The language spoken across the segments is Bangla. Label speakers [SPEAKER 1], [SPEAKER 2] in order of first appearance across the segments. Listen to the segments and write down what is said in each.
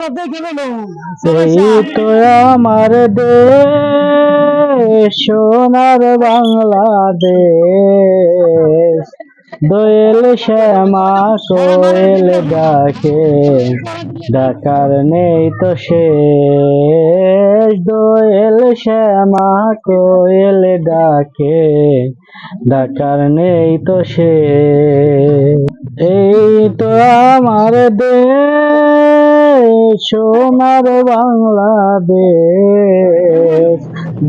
[SPEAKER 1] এই তো আমার দেশ, সোনার বাংলাদেশ। দোয়েল শ্যামা কোয়েল ডাকে, ডাকার নেই তো শেষ। দোয়েল শ্যামা কোয়েল ডাকে, ডাকার নেই তো শেষ। এই তো আমার দেশ, সোনার বাংলাদেশ।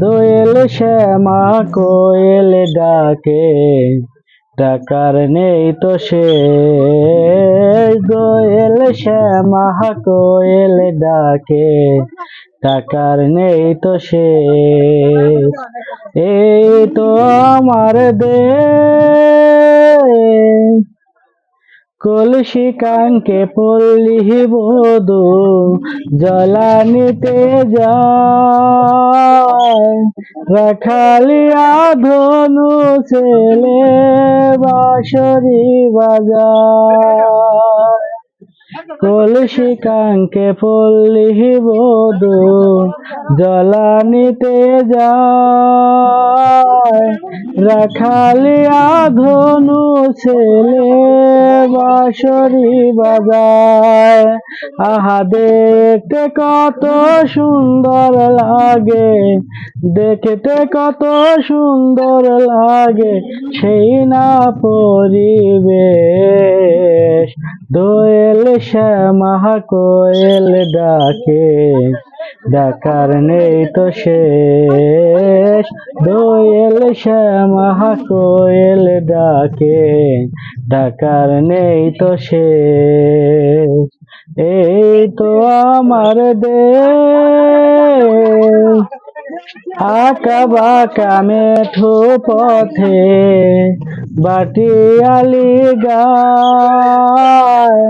[SPEAKER 1] দোয়েল শ্যামা কোয়েল ডাকে, ডাকার নেই তো শেষ। দোয়েল শ্যামা কোয়েল ডাকে, ডাকার নেই তো শেষ। এই তো আমার দেশ, কলসি কাঙ্কে পল্লী বধূ জ্বালানিতে যায়। রাখালিয়া ধনু ছেলে বাঁশরি বাজায়। কলসি কাঙ্কে পল্লী বধূ জ্বালানিতে যায়। রাখালিয়া ধনু ছেলে বাঁশরি বাজায়। আহা দেখতে কত সুন্দর লাগে, দেখতে কত সুন্দর লাগে সেই না পরিবেশ। দোয়েল শ্যামা কোয়েল ডাকে, ডাকার নেই তো শেষ। দোয়েল শ্যামা কোয়েল ডাকে, ডাকার নেই তো শেষ। এই তো আমার দেশ, আঁকা বাঁকা মেঠো পথে বাটিয়ালি গায়।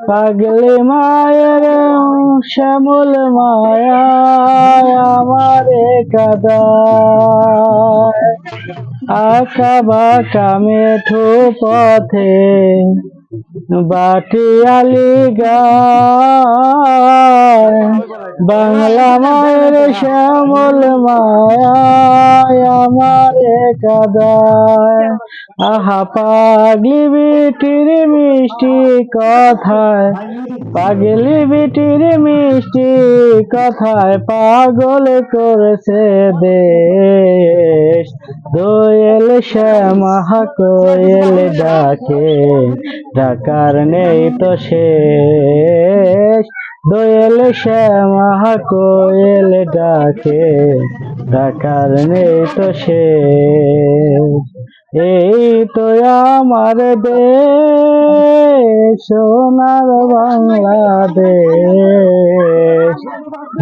[SPEAKER 1] পাগলি মায়ের শ্যামল মায়া আমারে কাদায়। আঁকা বাঁকা মেঠো পথে বাটিয়ালি গায়। বাংলা মায়ের শ্যামল মায়া আমারে কাদায়। আহা পাগলি বিটির মিষ্টি কথায়, পাগলি বিটির মিষ্টি কথায় পাগল করেছে দেশ। দোয়েল শ্যামা কোয়েল ডাকে, ডাকার নেই তো শেষ। দোয়েল শ্যামা কোয়েল ডাকে, ডাকার নেই তো শেষ। এই তো আমার দেশ, সোনার বাংলাদেশ।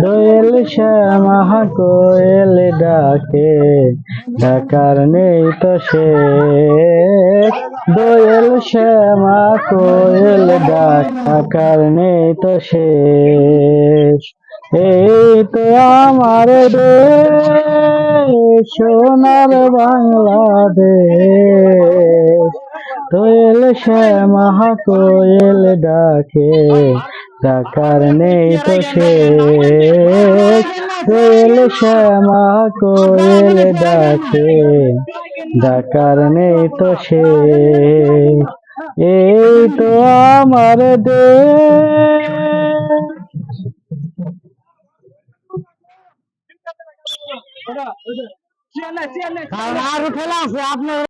[SPEAKER 1] দোয়েল শ্যামা কোয়েল ডাকে, ডাকার নেই তো শেষ। দোয়েল শ্যামা কোয়েল ডাকার নেই তো শেষ। এই তো আমার দেশ, সোনার বাংলাদেশ। দোয়েল শ্যামা কোয়েল ডাকে, ডাকার নেই তো শেষ। দোয়েল শ্যামা কোয়েল ডাকে, ডাকার নেই তো শেষ। এই তো আমার দেশ। আর উঠে আছে আপনার।